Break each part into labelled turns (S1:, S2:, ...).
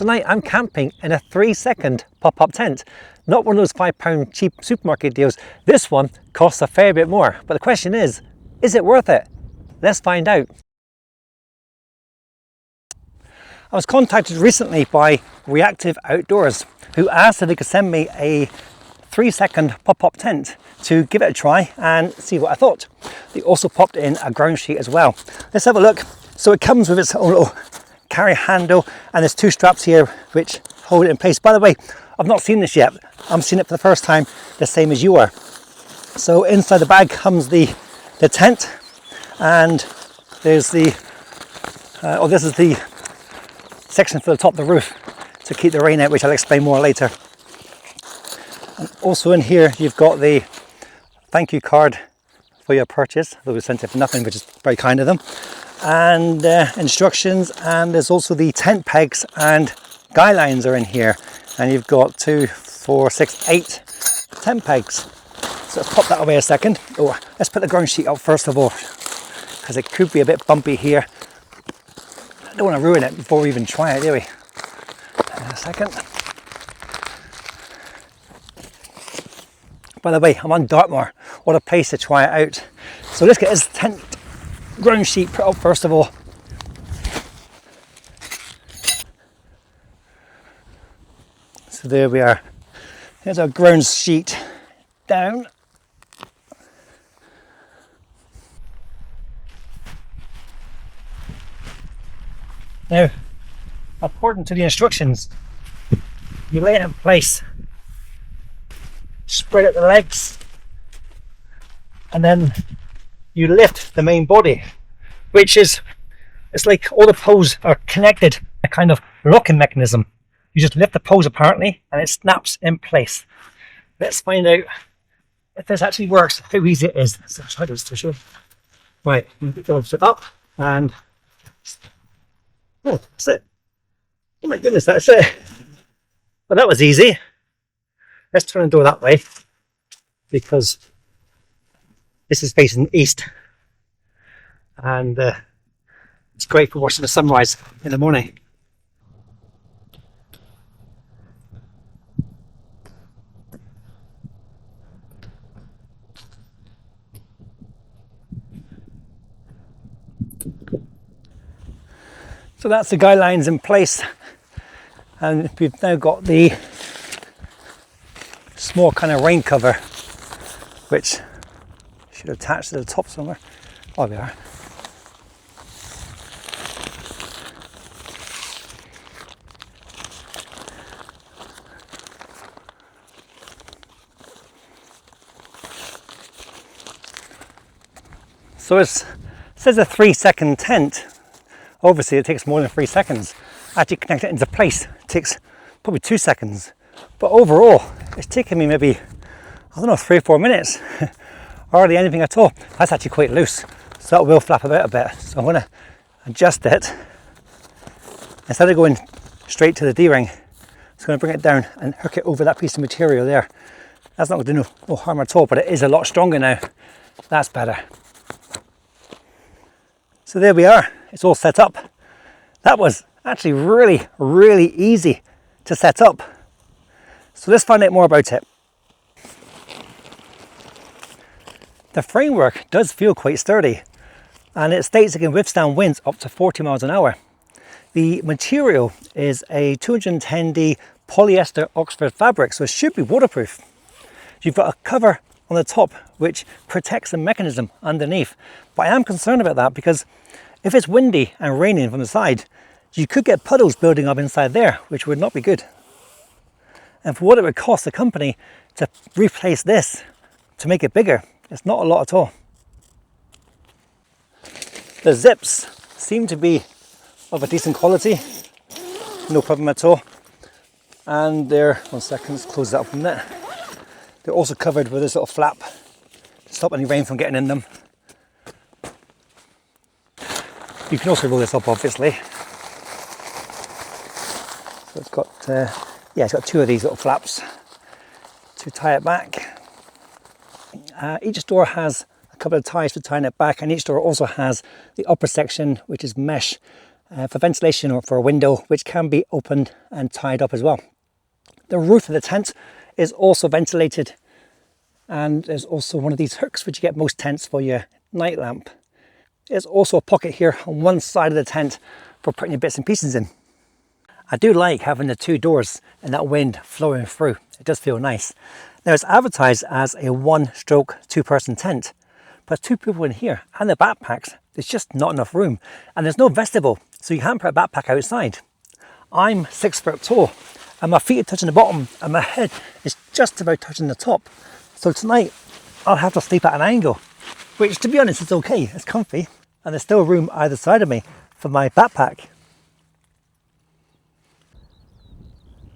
S1: tonight I'm camping in a 3-second pop-up tent. Not one of those £5 cheap supermarket deals. This one costs a fair bit more. But the question is it worth it? Let's find out. I was contacted recently by Reactive Outdoors, who asked if they could send me a 3-second pop-up tent to give it a try and see what I thought. They also popped in a ground sheet as well. Let's have a look. So it comes with its own little carry handle, and there's 2 straps here which hold it in place. By the way, I've not seen this yet. I'm seeing it for the first time, the same as you are. So inside the bag comes the tent, and there's the this is the section for the top of the roof to keep the rain out, which I'll explain more later. And also in here you've got the thank you card for your purchase. They were sent it for nothing, which is very kind of them. And instructions, and there's also the tent pegs and guy lines are in here. And you've got 2, 4, 6, 8 tent pegs. So let's pop that away a second. Oh, let's put the ground sheet up first of all, because it could be a bit bumpy here. I don't want to ruin it before we even try it, do we? In a second. By the way, I'm on Dartmoor. What a place to try it out. So let's get this tent ground sheet put up first of all. So there we are. Here's our ground sheet down. Now, according to the instructions, you lay it in place, spread out the legs, and then you lift the main body, which is, it's like all the poles are connected, a kind of locking mechanism. You just lift the poles apparently and it snaps in place. Let's find out if this actually works, how easy it is. So try this to show. Right, go it up and oh, that's it. Oh my goodness, that's it. Well, that was easy. Let's turn the door that way because this is facing east, and it's great for watching the sunrise in the morning. So that's the guy lines in place, and we've now got the small kind of rain cover, which should attach to the top somewhere. Oh, there we are. So it says a 3-second tent. Obviously it takes more than 3 seconds. Actually connect it into place, it takes probably 2 seconds. But overall, it's taken me maybe, I don't know, 3 or 4 minutes. Hardly anything at all. That's actually quite loose, so that will flap about a bit. So I'm going to adjust it. Instead of going straight to the D-ring, it's going to bring it down and hook it over that piece of material there. That's not going to do no harm at all, but it is a lot stronger now. That's better. So there we are, it's all set up. That was actually really easy to set up. So let's find out more about it. The framework does feel quite sturdy, and it states it can withstand winds up to 40 miles an hour. The material is a 210D polyester Oxford fabric, so it should be waterproof. You've got a cover on the top which protects the mechanism underneath, but I am concerned about that because if it's windy and raining from the side, you could get puddles building up inside there, which would not be good. And for what it would cost the company to replace this to make it bigger, it's not a lot at all. The zips seem to be of a decent quality, no problem at all. And they're, 1 second, let's close that up a minute. They're also covered with this little flap to stop any rain from getting in them. You can also roll this up, obviously. So it's got, it's got 2 of these little flaps to tie it back. Each door has a couple of ties for tying it back, and each door also has the upper section, which is mesh, for ventilation or for a window, which can be opened and tied up as well. The roof of the tent is also ventilated, and there's also one of these hooks which you get most tents for your night lamp. There's also a pocket here on one side of the tent for putting your bits and pieces in. I do like having the two doors and that wind flowing through. It does feel nice. Now, it's advertised as a one-stroke, two-person tent, but two people in here and the backpacks, there's just not enough room, and there's no vestibule, so you can't put a backpack outside. I'm 6 foot tall, and my feet are touching the bottom, and my head is just about touching the top. So tonight, I'll have to sleep at an angle, which, to be honest, is okay. It's comfy, and there's still room either side of me for my backpack.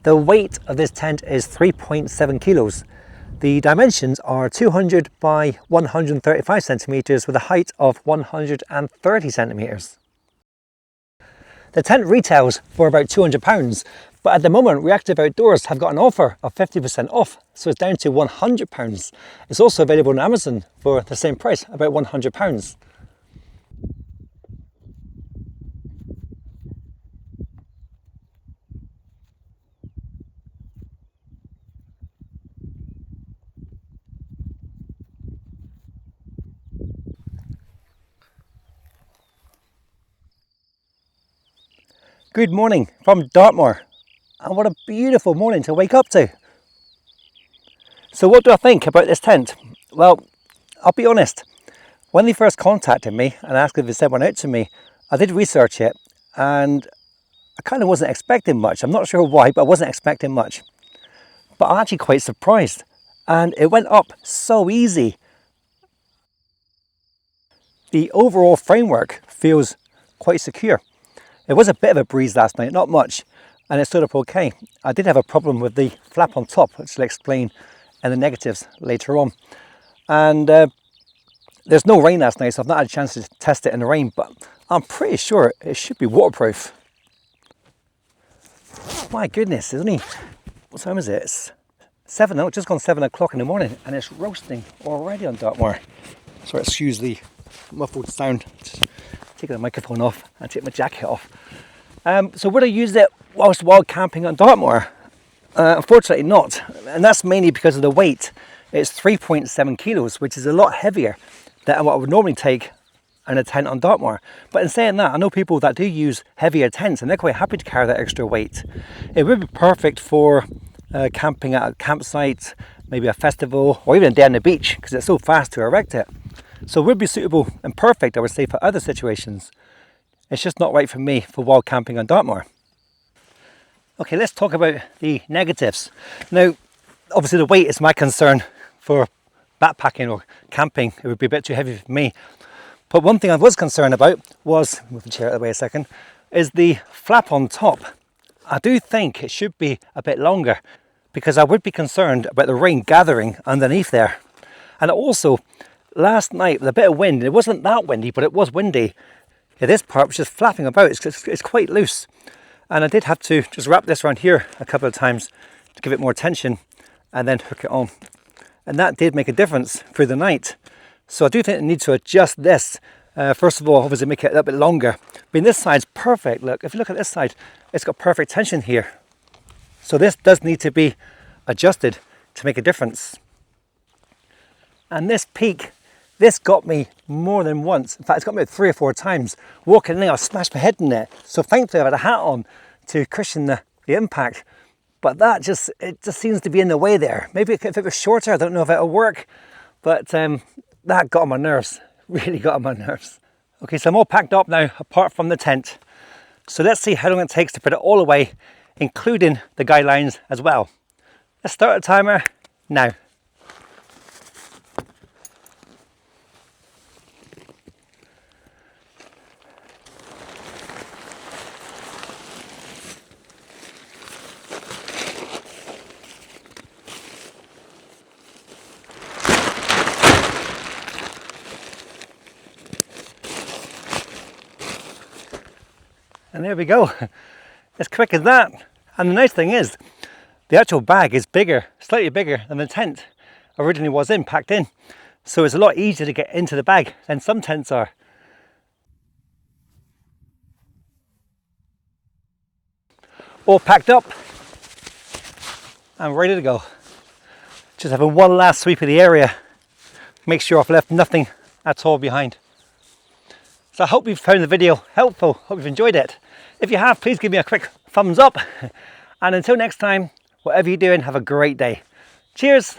S1: The weight of this tent is 3.7 kilos. The dimensions are 200 by 135 centimeters with a height of 130 centimeters. The tent retails for about £200, but at the moment Reactive Outdoors have got an offer of 50% off, so it's down to £100. It's also available on Amazon for the same price, about £100. Good morning from Dartmoor, and what a beautiful morning to wake up to. So what do I think about this tent? Well, I'll be honest, when they first contacted me and asked if they sent one out to me, I did research it, and I kind of wasn't expecting much. I'm not sure why, but I wasn't expecting much. But I'm actually quite surprised, and it went up so easy. The overall framework feels quite secure. It was a bit of a breeze last night, not much, and it stood up okay. I did have a problem with the flap on top, which I'll explain in the negatives later on. And there's no rain last night, so I've not had a chance to test it in the rain, but I'm pretty sure it should be waterproof. My goodness, it's only, what time is it? It's 7, no, just gone 7 o'clock in the morning, and it's roasting already on Dartmoor. Sorry, excuse the muffled sound. Just take the microphone off and take my jacket off. So would I use it whilst wild camping on Dartmoor? Unfortunately not, and that's mainly because of the weight. It's 3.7 kilos, which is a lot heavier than what I would normally take in a tent on Dartmoor. But in saying that, I know people that do use heavier tents, and they're quite happy to carry that extra weight. It would be perfect for camping at a campsite, maybe a festival, or even a day on the beach, because it's so fast to erect it. So it would be suitable and perfect, I would say, for other situations. It's just not right for me for wild camping on Dartmoor. Okay, let's talk about the negatives. Now, obviously the weight is my concern for backpacking or camping. It would be a bit too heavy for me. But one thing I was concerned about was, move the chair out of the way a second, is the flap on top. I do think it should be a bit longer, because I would be concerned about the rain gathering underneath there. And also, last night with a bit of wind, it wasn't that windy, but it was windy. Yeah, this part was just flapping about. It's quite loose, and I did have to just wrap this around here a couple of times to give it more tension and then hook it on, and that did make a difference through the night. So I do think I need to adjust this. First of all, obviously make it a little bit longer. But this side's perfect. Look, if you look at this side, it's got perfect tension here. So this does need to be adjusted to make a difference. And this peak, this got me more than once. In fact, it's got me 3 or 4 times. Walking in, I smashed my head in there. So thankfully, I had a hat on to cushion the impact. But it just seems to be in the way there. Maybe if it was shorter, I don't know if it'll work. But that got on my nerves. Really got on my nerves. Okay, so I'm all packed up now, apart from the tent. So let's see how long it takes to put it all away, including the guidelines as well. Let's start a timer now. And there we go, as quick as that. And the nice thing is, the actual bag is bigger, slightly bigger than the tent originally was packed in. So it's a lot easier to get into the bag than some tents are. all packed up and ready to go. Just having one last sweep of the area, make sure I've left nothing at all behind. So I hope you've found the video helpful, hope you've enjoyed it. If you have, please give me a quick thumbs up. And until next time, whatever you're doing, have a great day. Cheers.